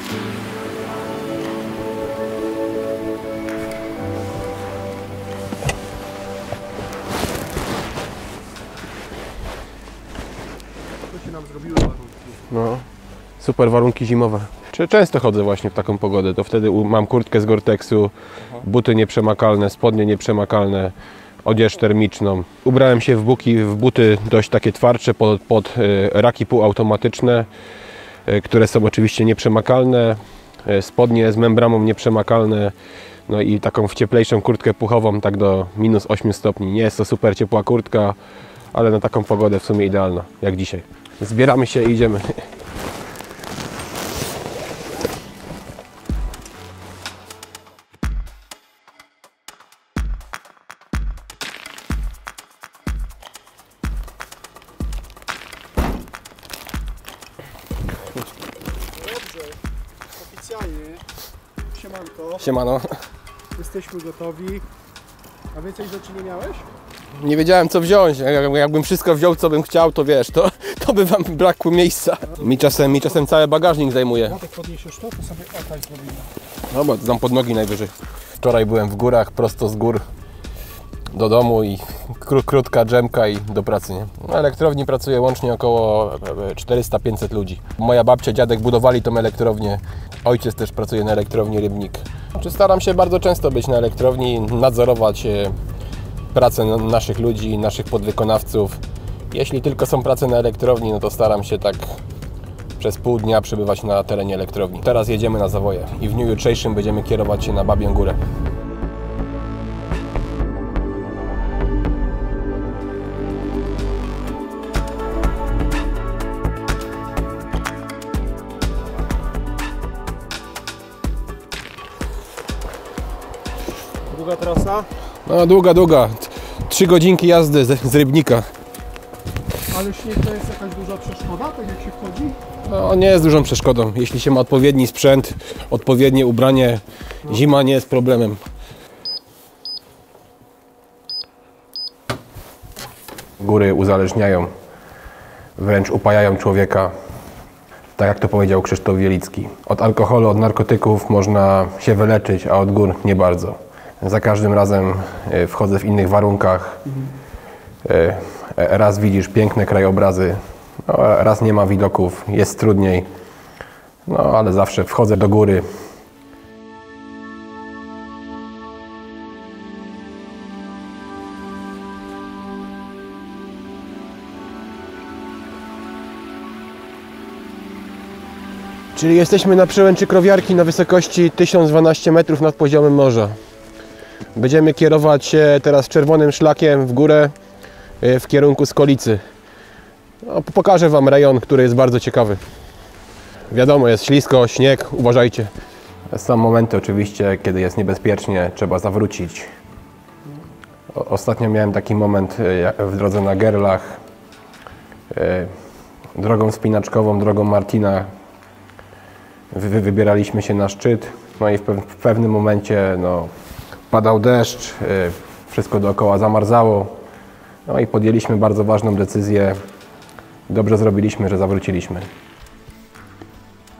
To się nam zrobiły warunki. No, super warunki zimowe. Często chodzę właśnie w taką pogodę, to wtedy mam kurtkę z Gore-Texu, buty nieprzemakalne, spodnie nieprzemakalne, odzież termiczną. Ubrałem się w buty dość takie twardsze pod raki półautomatyczne, które są oczywiście nieprzemakalne, spodnie z membramą nieprzemakalne, no i taką w cieplejszą kurtkę puchową, tak do minus 8 stopni. Nie jest to super ciepła kurtka, ale na taką pogodę w sumie idealna, jak dzisiaj. Zbieramy się i idziemy. Dobrze, oficjalnie. Siemanko, Siemano. jesteśmy gotowi. A więcej rzeczy nie miałeś? Nie wiedziałem co wziąć. Jakbym wszystko wziął co bym chciał, to wiesz, to by wam brakło miejsca. Mi czasem cały bagażnik zajmuje. No tak podniesiesz to sobie okaj zrobimy. No bo dam pod nogi najwyżej. Wczoraj byłem w górach, prosto z gór do domu i krótka dżemka i do pracy, nie? Na elektrowni pracuje łącznie około 400-500 ludzi. Moja babcia, dziadek budowali tą elektrownię. Ojciec też pracuje na elektrowni Rybnik. Staram się bardzo często być na elektrowni, nadzorować pracę naszych ludzi, naszych podwykonawców. Jeśli tylko są prace na elektrowni, no to staram się tak przez pół dnia przebywać na terenie elektrowni. Teraz jedziemy na Zawoje i w dniu jutrzejszym będziemy kierować się na Babią Górę. Długa trasa, No długa. 3 godzinki jazdy z Rybnika. ale śnieg to jest jakaś duża przeszkoda, tak jak się wchodzi? No, nie jest dużą przeszkodą. Jeśli się ma odpowiedni sprzęt, odpowiednie ubranie, zima nie jest problemem. Góry uzależniają, wręcz upajają człowieka. Tak jak to powiedział Krzysztof Wielicki. Od alkoholu, od narkotyków można się wyleczyć, a od gór nie bardzo. Za każdym razem wchodzę w innych warunkach. Raz widzisz piękne krajobrazy, no, raz nie ma widoków, jest trudniej. No ale zawsze wchodzę do góry. Czyli jesteśmy na przełęczy Krowiarki na wysokości 1012 metrów nad poziomem morza. Będziemy kierować się teraz czerwonym szlakiem w górę w kierunku Skolicy. No, pokażę wam rejon, który jest bardzo ciekawy. Wiadomo, jest ślisko, śnieg, uważajcie. Są momenty oczywiście, kiedy jest niebezpiecznie, trzeba zawrócić. Ostatnio miałem taki moment w drodze na Gerlach. Drogą wspinaczkową, drogą Martina. Wybieraliśmy się na szczyt, no i w pewnym momencie padał deszcz, wszystko dookoła zamarzało, no i podjęliśmy bardzo ważną decyzję. Dobrze zrobiliśmy, że zawróciliśmy.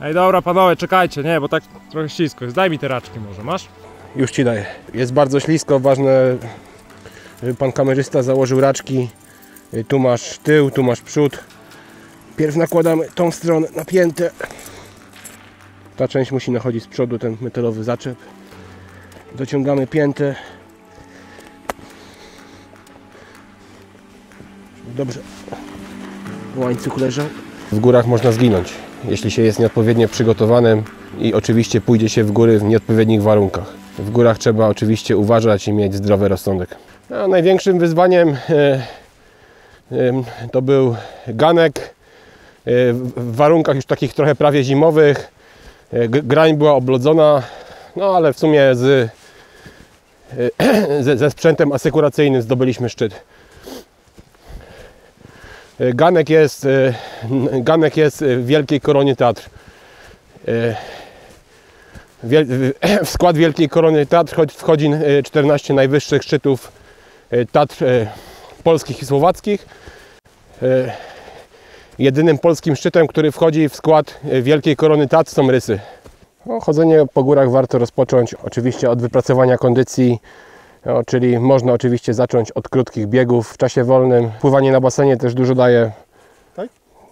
Ej, dobra panowie, czekajcie, nie, bo tak trochę ślisko jest. Daj mi te raczki może, masz? Już ci daję. Jest bardzo ślisko, ważne, żeby pan kamerzysta założył raczki. Tu masz tył, tu masz przód. Pierw nakładamy tą stronę napięte. Ta część musi nachodzić z przodu, ten metalowy zaczep. Dociągamy piętę. Dobrze. Łańcuch leżał. W górach można zginąć, jeśli się jest nieodpowiednio przygotowanym i oczywiście pójdzie się w góry w nieodpowiednich warunkach. W górach trzeba oczywiście uważać i mieć zdrowy rozsądek. A największym wyzwaniem to był ganek w warunkach już takich trochę prawie zimowych. Grań była oblodzona, no ale w sumie ze sprzętem asykuracyjnym zdobyliśmy szczyt. Ganek jest w Wielkiej Koronie Tatr. W skład Wielkiej Korony Tatr wchodzi 14 najwyższych szczytów Tatr polskich i słowackich. Jedynym polskim szczytem, który wchodzi w skład Wielkiej Korony Tatr, są Rysy. No, chodzenie po górach warto rozpocząć oczywiście od wypracowania kondycji, no, czyli można oczywiście zacząć od krótkich biegów w czasie wolnym. Pływanie na basenie też dużo daje. Tak?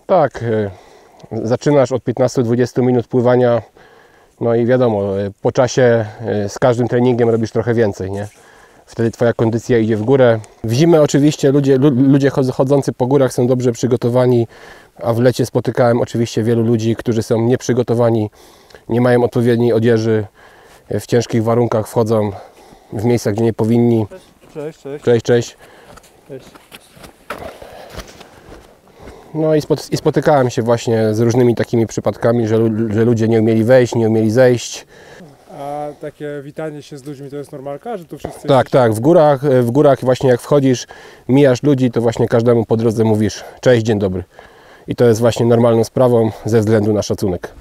Tak, zaczynasz od 15-20 minut pływania, no i wiadomo, po czasie z każdym treningiem robisz trochę więcej, nie? Wtedy Twoja kondycja idzie w górę. W zimę oczywiście ludzie chodzący po górach są dobrze przygotowani, a w lecie spotykałem oczywiście wielu ludzi, którzy są nieprzygotowani, nie mają odpowiedniej odzieży, w ciężkich warunkach wchodzą w miejsca, gdzie nie powinni. Cześć, cześć. Cześć, cześć. Cześć. No i spotykałem się właśnie z różnymi takimi przypadkami, że ludzie nie umieli wejść, nie umieli zejść. A takie witanie się z ludźmi to jest normalka, że tu wszyscy... Tak, tak, w górach właśnie jak wchodzisz, mijasz ludzi, to właśnie każdemu po drodze mówisz cześć, dzień dobry. I to jest właśnie normalną sprawą ze względu na szacunek.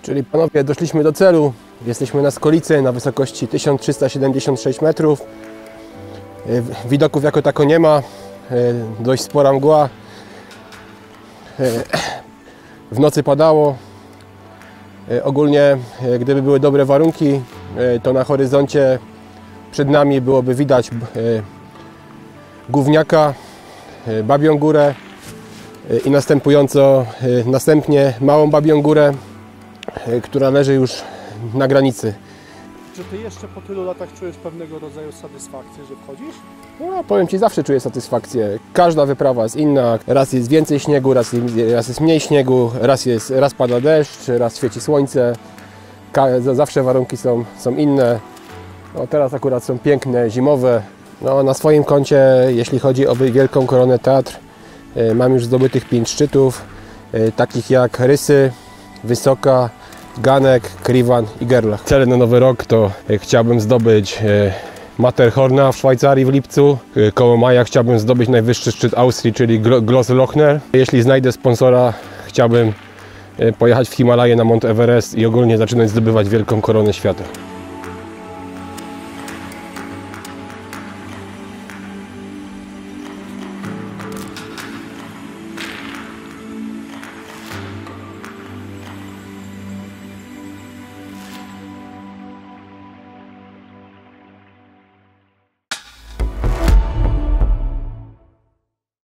Czyli panowie, doszliśmy do celu. Jesteśmy na Skolicy na wysokości 1376 metrów. Widoków jako tako nie ma. Dość spora mgła. W nocy padało. Ogólnie, gdyby były dobre warunki, to na horyzoncie przed nami byłoby widać Gówniaka, Babią Górę i następnie Małą Babią Górę, która leży już na granicy. Czy Ty jeszcze po tylu latach czujesz pewnego rodzaju satysfakcję, że wchodzisz? No, powiem Ci, zawsze czuję satysfakcję. Każda wyprawa jest inna. Raz jest więcej śniegu, raz jest mniej śniegu, raz pada deszcz, raz świeci słońce. Zawsze warunki są inne. No, teraz akurat są piękne, zimowe. No, na swoim koncie, jeśli chodzi o Wielką Koronę Tatr, mam już zdobytych 5 szczytów, takich jak Rysy, Wysoka, Ganek, Kriwan i Gerlach. Cele na nowy rok to chciałbym zdobyć Matterhorna w Szwajcarii w lipcu. Koło maja chciałbym zdobyć najwyższy szczyt Austrii, czyli Grosslochner. Jeśli znajdę sponsora, chciałbym pojechać w Himalaje na Mount Everest i ogólnie zaczynać zdobywać Wielką Koronę Świata.